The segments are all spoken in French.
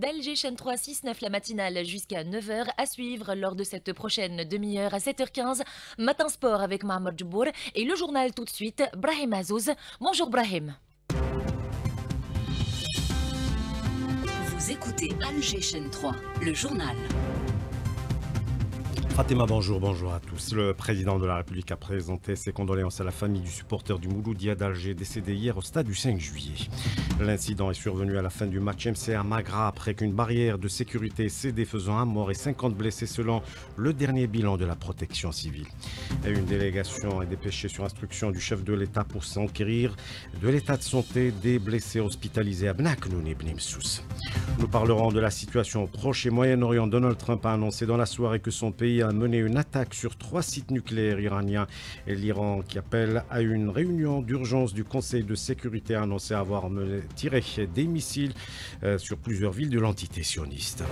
D'Alger, chaîne 369, la matinale jusqu'à 9h à suivre lors de cette prochaine demi-heure à 7h15. Matin sport avec Mohamed Djbour et le journal tout de suite, Brahim Azouz. Bonjour Brahim. Vous écoutez Alger chaîne 3, le journal. Fatima, bonjour à tous. Le président de la République a présenté ses condoléances à la famille du supporter du Mouloudia d'Alger décédé hier au stade du 5 juillet. L'incident est survenu à la fin du match MCA Magra après qu'une barrière de sécurité ait cédé faisant un mort et 50 blessés selon le dernier bilan de la protection civile. Et une délégation est dépêchée sur instruction du chef de l'État pour s'enquérir de l'état de santé des blessés hospitalisés à Bnaknoun et Bnimsous. Nous parlerons de la situation au Proche et Moyen-Orient. Donald Trump a annoncé dans la soirée que son pays a mené une attaque sur 3 sites nucléaires iraniens et l'Iran qui appelle à une réunion d'urgence du Conseil de sécurité a annoncé avoir tiré des missiles sur plusieurs villes de l'entité sioniste.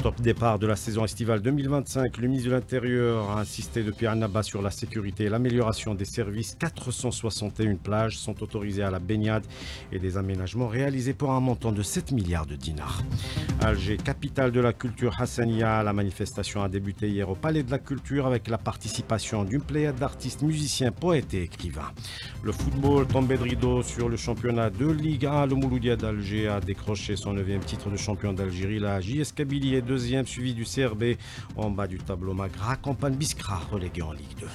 Top départ de la saison estivale 2025, le ministre de l'Intérieur a insisté depuis Annaba sur la sécurité et l'amélioration des services. 461 plages sont autorisées à la baignade et des aménagements réalisés pour un montant de 7 milliards de dinars. Alger, capitale de la culture hassania, la manifestation a débuté hier au Palais de la Culture avec la participation d'une pléiade d'artistes, musiciens, poètes et écrivains. Le football tombé de rideau sur le championnat de Ligue 1. Le Mouloudia d'Alger a décroché son 9e titre de champion d'Algérie. La JS Kabylie est 2e, suivi du CRB. En bas du tableau, Magra accompagne Biskra, relégué en Ligue 2.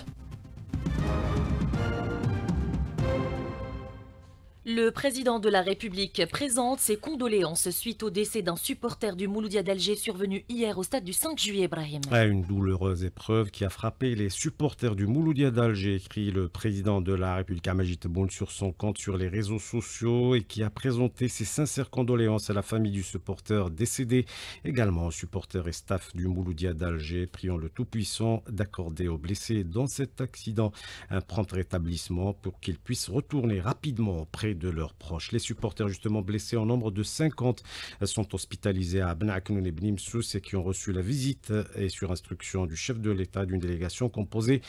Le président de la République présente ses condoléances suite au décès d'un supporter du Mouloudia d'Alger survenu hier au stade du 5 juillet, Ibrahim. Une douloureuse épreuve qui a frappé les supporters du Mouloudia d'Alger, écrit le président de la République Amajid Tebboune sur son compte sur les réseaux sociaux et qui a présenté ses sincères condoléances à la famille du supporter décédé, également aux supporters et staff du Mouloudia d'Alger. Prions le Tout-Puissant d'accorder aux blessés dans cet accident un prompt rétablissement pour qu'ils puissent retourner rapidement auprès de leurs proches. Les supporters justement blessés en nombre de 50 sont hospitalisés à Bnaknoun et Bnimsous et qui ont reçu la visite et sur instruction du chef de l'État d'une délégation composée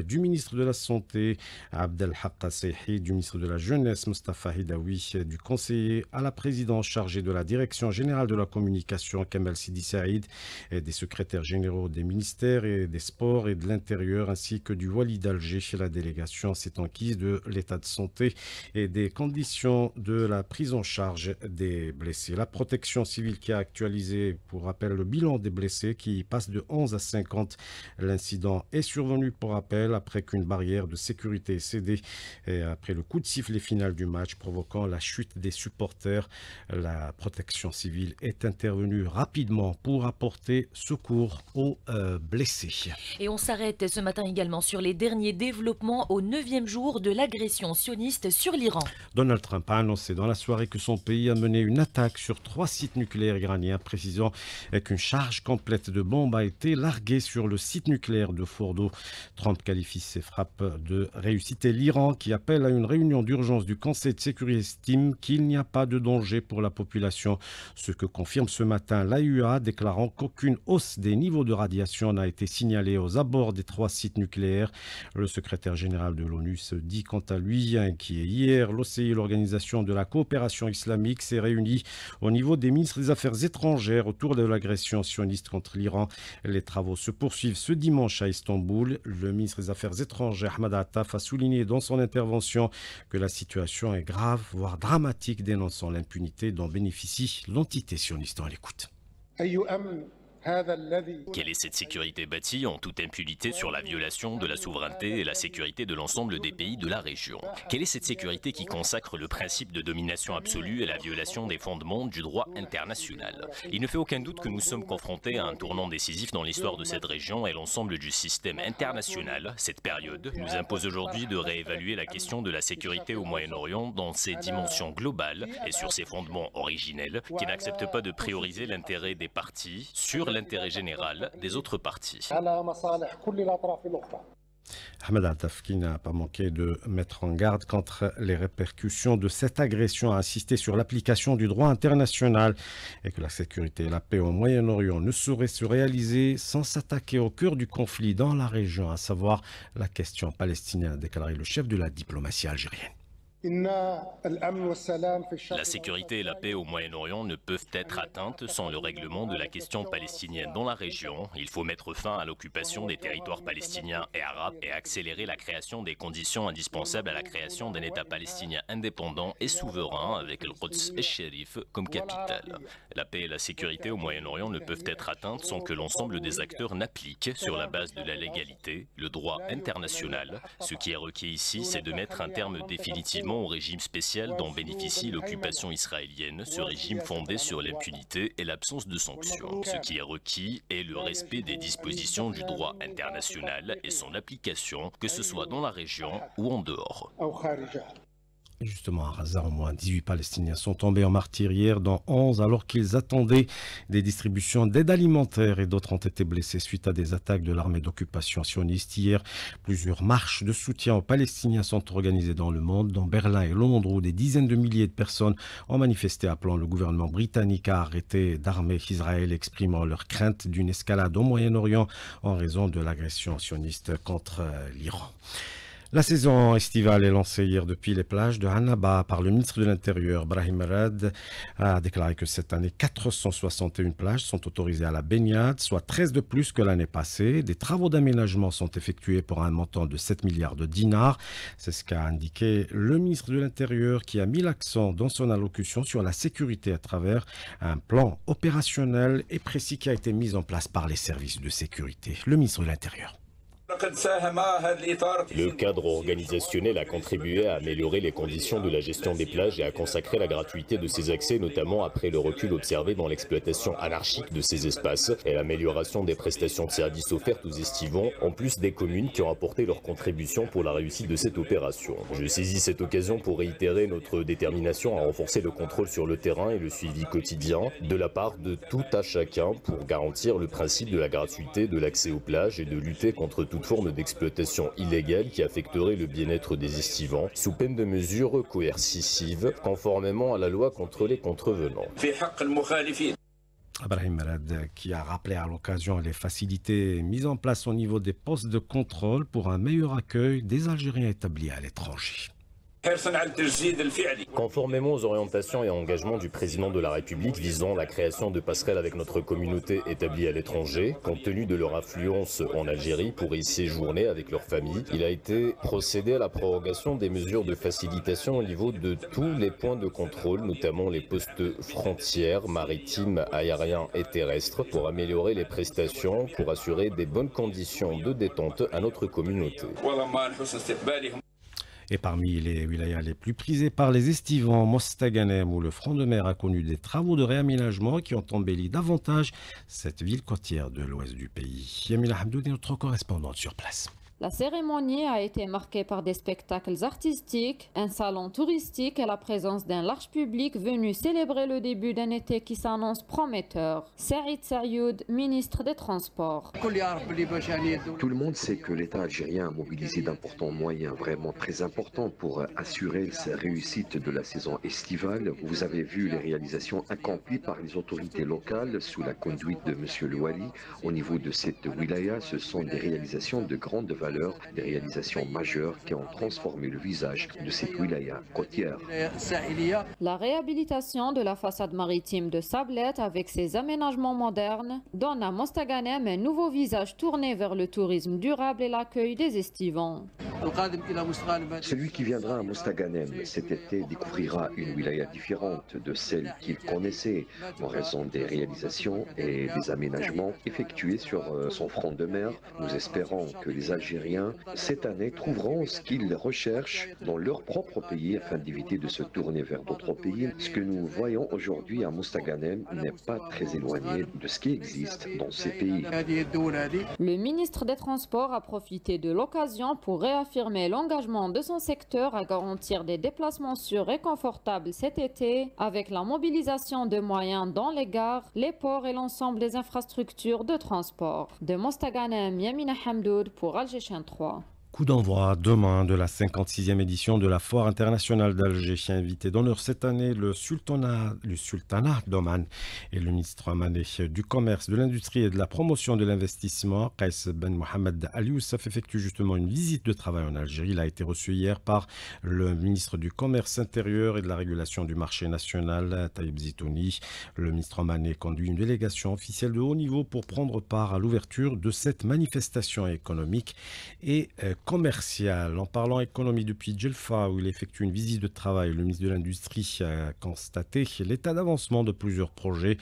du ministre de la Santé Abdelhaq Sehi, du ministre de la Jeunesse Mustafa Hidawi, du conseiller à la présidence chargé de la direction générale de la communication Kamel Sidi Saïd et des secrétaires généraux des ministères et des sports et de l'intérieur ainsi que du Wali d'Alger. La délégation s'est enquise de l'état de santé et des conditions de la prise en charge des blessés. La protection civile qui a actualisé, pour rappel, le bilan des blessés qui passe de 11 à 50. L'incident est survenu, pour rappel, après qu'une barrière de sécurité ait cédé et après le coup de sifflet final du match provoquant la chute des supporters. La protection civile est intervenue rapidement pour apporter secours aux blessés. Et on s'arrête ce matin également sur les derniers développements au 9e jour de l'agression sioniste sur l'Iran. Donald Trump a annoncé dans la soirée que son pays a mené une attaque sur 3 sites nucléaires iraniens, précisant qu'une charge complète de bombes a été larguée sur le site nucléaire de Fordo. Trump qualifie ces frappes de réussite et l'Iran, qui appelle à une réunion d'urgence du Conseil de sécurité, estime qu'il n'y a pas de danger pour la population. Ce que confirme ce matin l'AUA, déclarant qu'aucune hausse des niveaux de radiation n'a été signalée aux abords des 3 sites nucléaires. Le secrétaire général de l'ONU se dit quant à lui inquiet. Hier, l'OCI, l'Organisation de la coopération islamique, s'est réunie au niveau des ministres des Affaires étrangères autour de l'agression sioniste contre l'Iran. Les travaux se poursuivent ce dimanche à Istanbul. Le ministre des Affaires étrangères, Ahmad Attaf, a souligné dans son intervention que la situation est grave, voire dramatique, dénonçant l'impunité dont bénéficie l'entité sioniste. On l'écoute. Quelle est cette sécurité bâtie en toute impunité sur la violation de la souveraineté et la sécurité de l'ensemble des pays de la région? Quelle est cette sécurité qui consacre le principe de domination absolue et la violation des fondements du droit international? Il ne fait aucun doute que nous sommes confrontés à un tournant décisif dans l'histoire de cette région et l'ensemble du système international. Cette période nous impose aujourd'hui de réévaluer la question de la sécurité au Moyen-Orient dans ses dimensions globales et sur ses fondements originels qui n'acceptent pas de prioriser l'intérêt des parties sur l'intérêt général des autres parties. Ahmed Attaf, qui n'a pas manqué de mettre en garde contre les répercussions de cette agression, a insisté sur l'application du droit international et que la sécurité et la paix au Moyen-Orient ne sauraient se réaliser sans s'attaquer au cœur du conflit dans la région, à savoir la question palestinienne, a déclaré le chef de la diplomatie algérienne. La sécurité et la paix au Moyen-Orient ne peuvent être atteintes sans le règlement de la question palestinienne dans la région. Il faut mettre fin à l'occupation des territoires palestiniens et arabes et accélérer la création des conditions indispensables à la création d'un État palestinien indépendant et souverain avec le Quds et Sharif comme capitale. La paix et la sécurité au Moyen-Orient ne peuvent être atteintes sans que l'ensemble des acteurs n'appliquent, sur la base de la légalité, le droit international. Ce qui est requis ici, c'est de mettre un terme définitivement au régime spécial dont bénéficie l'occupation israélienne, ce régime fondé sur l'impunité et l'absence de sanctions. Ce qui est requis est le respect des dispositions du droit international et son application, que ce soit dans la région ou en dehors. Et justement, à Gaza, au moins 18 Palestiniens sont tombés en martyrs hier, dont 11 alors qu'ils attendaient des distributions d'aide alimentaire et d'autres ont été blessés suite à des attaques de l'armée d'occupation sioniste. Hier, plusieurs marches de soutien aux Palestiniens sont organisées dans le monde, dont Berlin et Londres, où des dizaines de milliers de personnes ont manifesté appelant le gouvernement britannique à arrêter d'armer Israël, exprimant leur crainte d'une escalade au Moyen-Orient en raison de l'agression sioniste contre l'Iran. La saison estivale est lancée hier depuis les plages de Annaba par le ministre de l'Intérieur, Brahim Rad, a déclaré que cette année, 461 plages sont autorisées à la baignade, soit 13 de plus que l'année passée. Des travaux d'aménagement sont effectués pour un montant de 7 milliards de dinars. C'est ce qu'a indiqué le ministre de l'Intérieur qui a mis l'accent dans son allocution sur la sécurité à travers un plan opérationnel et précis qui a été mis en place par les services de sécurité. Le ministre de l'Intérieur. Le cadre organisationnel a contribué à améliorer les conditions de la gestion des plages et à consacrer la gratuité de ces accès, notamment après le recul observé dans l'exploitation anarchique de ces espaces et l'amélioration des prestations de services offertes aux estivants, en plus des communes qui ont apporté leur contribution pour la réussite de cette opération. Je saisis cette occasion pour réitérer notre détermination à renforcer le contrôle sur le terrain et le suivi quotidien de la part de tout à chacun pour garantir le principe de la gratuité de l'accès aux plages et de lutter contre toute forme d'exploitation illégale qui affecterait le bien-être des estivants sous peine de mesures coercitives conformément à la loi contre les contrevenants. Brahim Rad qui a rappelé à l'occasion les facilités mises en place au niveau des postes de contrôle pour un meilleur accueil des Algériens établis à l'étranger. Conformément aux orientations et engagements du président de la République visant la création de passerelles avec notre communauté établie à l'étranger, compte tenu de leur influence en Algérie pour y séjourner avec leur famille, il a été procédé à la prorogation des mesures de facilitation au niveau de tous les points de contrôle, notamment les postes frontières, maritimes, aériens et terrestres, pour améliorer les prestations, pour assurer des bonnes conditions de détente à notre communauté. Et parmi les wilayas les plus prisés par les estivants, Mostaganem, où le front de mer a connu des travaux de réaménagement qui ont embelli davantage cette ville côtière de l'ouest du pays. Yamila Hamdouni, notre correspondante sur place. La cérémonie a été marquée par des spectacles artistiques, un salon touristique et la présence d'un large public venu célébrer le début d'un été qui s'annonce prometteur. Saïd Sayoud, ministre des Transports. Tout le monde sait que l'État algérien a mobilisé d'importants moyens, vraiment très importants, pour assurer la réussite de la saison estivale. Vous avez vu les réalisations accomplies par les autorités locales sous la conduite de M. Louali. Au niveau de cette wilaya, ce sont des réalisations de grande valeur, des réalisations majeures qui ont transformé le visage de cette wilaya côtière. La réhabilitation de la façade maritime de Sablette avec ses aménagements modernes donne à Mostaganem un nouveau visage tourné vers le tourisme durable et l'accueil des estivants. Celui qui viendra à Mostaganem cet été découvrira une wilaya différente de celle qu'il connaissait en raison des réalisations et des aménagements effectués sur son front de mer. Nous espérons que les Algériens cette année trouveront ce qu'ils recherchent dans leur propre pays afin d'éviter de se tourner vers d'autres pays. Ce que nous voyons aujourd'hui à Mostaganem n'est pas très éloigné de ce qui existe dans ces pays. Le ministre des Transports a profité de l'occasion pour réaffirmer l'engagement de son secteur à garantir des déplacements sûrs et confortables cet été avec la mobilisation de moyens dans les gares, les ports et l'ensemble des infrastructures de transport. De Mostaganem, Yamina Hamdoud pour Alger 3. Coup d'envoi demain de la 56e édition de la Foire internationale d'Alger. Invité d'honneur cette année, le sultanat d'Oman et le ministre omanais du Commerce, de l'Industrie et de la Promotion de l'Investissement, Qais Ben Mohamed Al Youssef, effectue justement une visite de travail en Algérie. Il a été reçu hier par le ministre du Commerce intérieur et de la Régulation du marché national, Taïb Zitouni. Le ministre omanais conduit une délégation officielle de haut niveau pour prendre part à l'ouverture de cette manifestation économique et commercial. En parlant économie depuis Djelfa, où il effectue une visite de travail, le ministre de l'Industrie a constaté l'état d'avancement de plusieurs projets.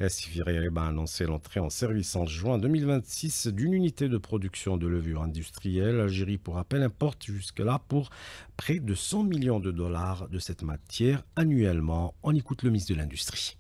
Sifiri a annoncé l'entrée en service en juin 2026 d'une unité de production de levure industrielle. L'Algérie, pour rappel, importe jusque-là pour près de 100 millions de dollars de cette matière annuellement. On écoute le ministre de l'Industrie.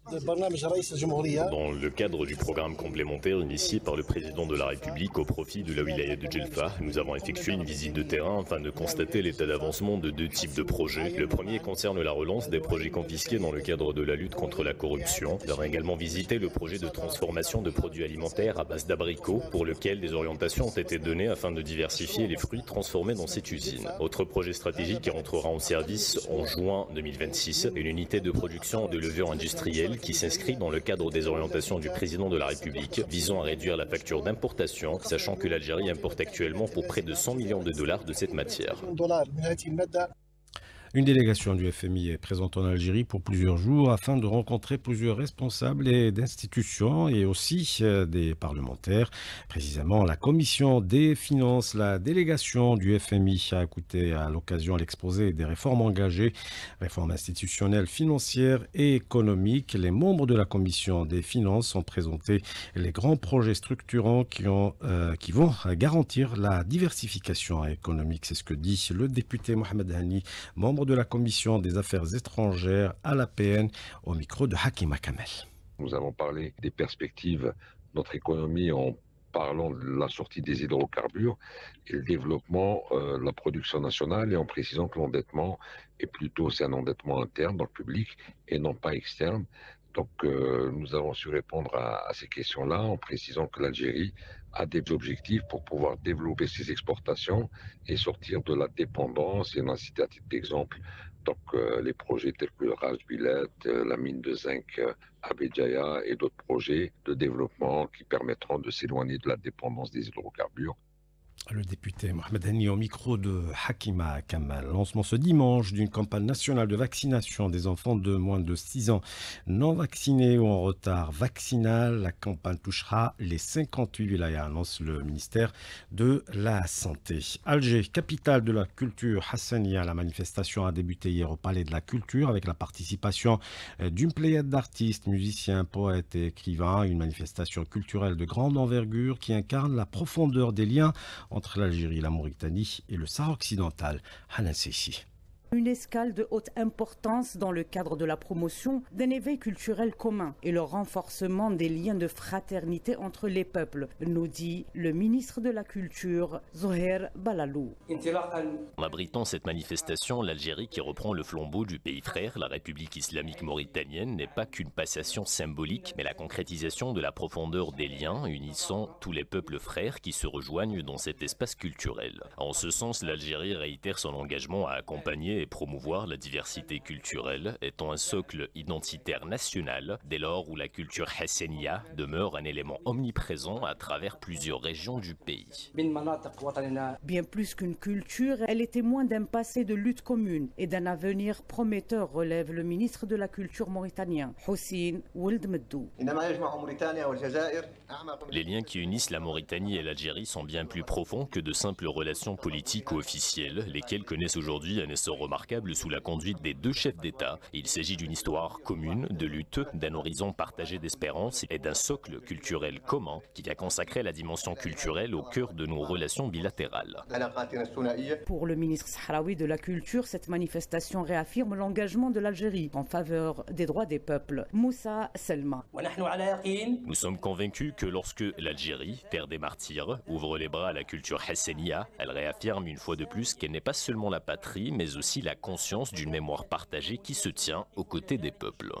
Dans le cadre du programme complémentaire initié par le président de la République au profit de la wilaya de Djelfa, nous avons effectué une visite de terrain afin de constater l'état d'avancement de deux types de projets. Le premier concerne la relance des projets confisqués dans le cadre de la lutte contre la corruption. Nous avons également visité le projet de transformation de produits alimentaires à base d'abricots, pour lequel des orientations ont été données afin de diversifier les fruits transformés dans cette usine. Autre projet stratégique qui rentrera en service en juin 2026, une unité de production de levure industrielle qui s'inscrit dans le cadre des orientations du président de la République visant à réduire la facture d'importation, sachant que l'Algérie importe actuellement pour près de 100 millions de dollars de cette matière. Une délégation du FMI est présente en Algérie pour plusieurs jours afin de rencontrer plusieurs responsables et d'institutions et aussi des parlementaires. Précisément, la commission des finances, la délégation du FMI a écouté à l'occasion l'exposé des réformes engagées, réformes institutionnelles, financières et économiques. Les membres de la commission des finances ont présenté les grands projets structurants qui vont garantir la diversification économique. C'est ce que dit le député Mohamed Hani, membre de la commission des affaires étrangères à l'APN, au micro de Hakima Kamel. Nous avons parlé des perspectives de notre économie en parlant de la sortie des hydrocarbures et le développement de la production nationale, et en précisant que l'endettement est plutôt un endettement interne dans le public et non pas externe. Donc nous avons su répondre à ces questions-là en précisant que l'Algérie a des objectifs pour pouvoir développer ses exportations et sortir de la dépendance. Et on a cité à titre d'exemple donc les projets tels que le Ras Bilet, la mine de zinc à Béjaïa et d'autres projets de développement qui permettront de s'éloigner de la dépendance des hydrocarbures. Le député Mohamed Hani au micro de Hakima Kamal. Lancement ce dimanche d'une campagne nationale de vaccination des enfants de moins de 6 ans non vaccinés ou en retard vaccinal. La campagne touchera les 58 wilayas, annonce le ministère de la Santé. Alger, capitale de la culture hassania. La manifestation a débuté hier au Palais de la Culture avec la participation d'une pléiade d'artistes, musiciens, poètes et écrivains. Une manifestation culturelle de grande envergure qui incarne la profondeur des liens entre l'Algérie, la Mauritanie et le Sahara occidental. Hanan Seissi. Une escale de haute importance dans le cadre de la promotion d'un éveil culturel commun et le renforcement des liens de fraternité entre les peuples, nous dit le ministre de la Culture, Zoher Balalou. En abritant cette manifestation, l'Algérie, qui reprend le flambeau du pays frère, la République islamique mauritanienne, n'est pas qu'une passation symbolique, mais la concrétisation de la profondeur des liens unissant tous les peuples frères qui se rejoignent dans cet espace culturel. En ce sens, l'Algérie réitère son engagement à accompagner et promouvoir la diversité culturelle, étant un socle identitaire national, dès lors où la culture hassania demeure un élément omniprésent à travers plusieurs régions du pays. Bien plus qu'une culture, elle est témoin d'un passé de lutte commune et d'un avenir prometteur, relève le ministre de la Culture mauritanien, Houssine Ould Meddou. Les liens qui unissent la Mauritanie et l'Algérie sont bien plus profonds que de simples relations politiques ou officielles, lesquelles connaissent aujourd'hui un essor remarquable sous la conduite des deux chefs d'État. Il s'agit d'une histoire commune de lutte, d'un horizon partagé d'espérance et d'un socle culturel commun qui a consacré la dimension culturelle au cœur de nos relations bilatérales. Pour le ministre sahraoui de la Culture, cette manifestation réaffirme l'engagement de l'Algérie en faveur des droits des peuples. Moussa Selma. Nous sommes convaincus que lorsque l'Algérie, terre des martyrs, ouvre les bras à la culture hassania, elle réaffirme une fois de plus qu'elle n'est pas seulement la patrie, mais aussi aussi la conscience d'une mémoire partagée qui se tient aux côtés des peuples.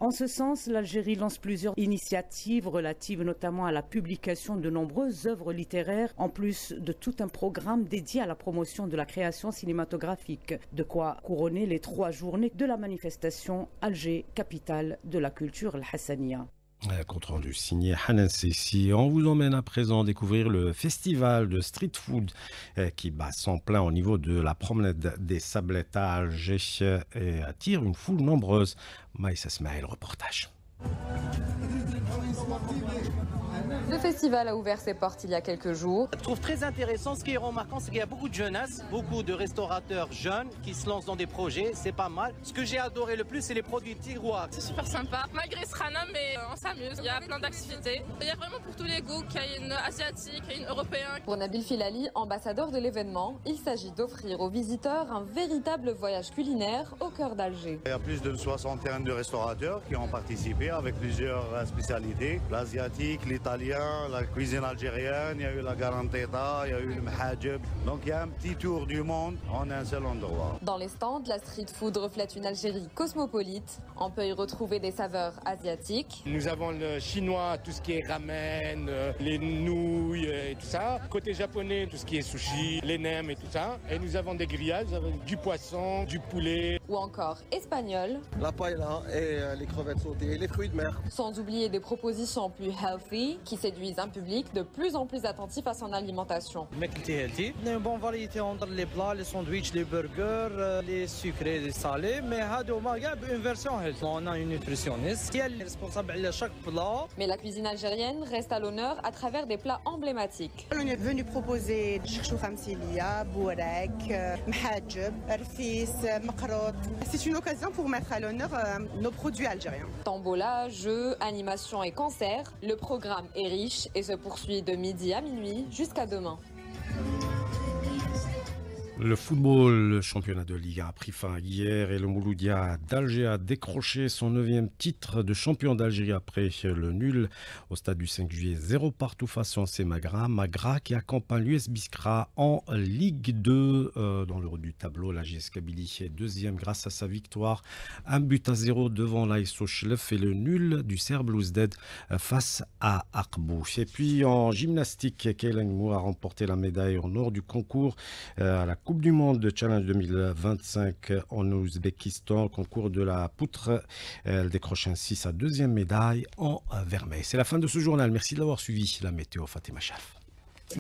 En ce sens, l'Algérie lance plusieurs initiatives relatives notamment à la publication de nombreuses œuvres littéraires, en plus de tout un programme dédié à la promotion de la création cinématographique. De quoi couronner les 3 journées de la manifestation Alger, capitale de la culture al-Hassaniya. Compte rendu signé Hanan Sessi. On vous emmène à présent découvrir le festival de street food qui bat son plein au niveau de la promenade des Sablettes à Alger et attire une foule nombreuse. Maïssa Smaïl, reportage. Le festival a ouvert ses portes il y a quelques jours. Je trouve très intéressant, ce qui est remarquant, c'est qu'il y a beaucoup de jeunesse, beaucoup de restaurateurs jeunes qui se lancent dans des projets, c'est pas mal. Ce que j'ai adoré le plus, c'est les produits tiroirs. C'est super sympa, malgré ce rana, mais on s'amuse, il y a plein d'activités. Il y a vraiment pour tous les goûts, qu'il y ait une asiatique, qu'il y ait une européenne. Pour Nabil Filali, ambassadeur de l'événement, il s'agit d'offrir aux visiteurs un véritable voyage culinaire au cœur d'Alger. Il y a plus de 61 de restaurateurs qui ont participé avec plusieurs spécialités, l'asiatique, l'italien, la cuisine algérienne, il y a eu la garanteta, il y a eu le mhajeb. Donc il y a un petit tour du monde en un seul endroit. Dans les stands, la street food reflète une Algérie cosmopolite. On peut y retrouver des saveurs asiatiques. Nous avons le chinois, tout ce qui est ramen, les nouilles et tout ça. Côté japonais, tout ce qui est sushi, les nems et tout ça. Et nous avons des grillages avec du poisson, du poulet. Ou encore espagnol. La paella et les crevettes sautées et les fruits de mer. Sans oublier des propositions plus healthy qui séduisent un public de plus en plus attentif à son alimentation. Une bonne variété entre les plats, les sandwichs, les burgers, les sucrés, les salés, mais une version healthy. On a une nutritionniste qui est responsable de chaque plat. Mais la cuisine algérienne reste à l'honneur à travers des plats emblématiques. On est venu proposer chouchouf msilia, bourek, mhajeb, rfis, makrot. C'est une occasion pour mettre à l'honneur nos produits algériens. Tombola, jeux, animations et concerts, le programme est riche et se poursuit de midi à minuit jusqu'à demain. Le football, le championnat de Ligue 1 a pris fin hier et le Mouloudia d'Alger a décroché son 9e titre de champion d'Algérie après le nul au stade du 5 juillet 0 partout face au AC Magra. Magra qui accompagne l'US Biskra en Ligue 2 dans le haut du tableau. La JS Kabylie est 2e grâce à sa victoire 1-0 devant l'AS Ochlef et le nul du Serbe Louzded face à Akbouch. Et puis en gymnastique, Keilan Mou a remporté la médaille en or du concours à la Coupe du Monde de Challenge 2025 en Ouzbékistan, concours de la poutre. Elle décroche ainsi sa 2e médaille en vermeil. C'est la fin de ce journal. Merci de l'avoir suivi. La météo, Fatima Chaf.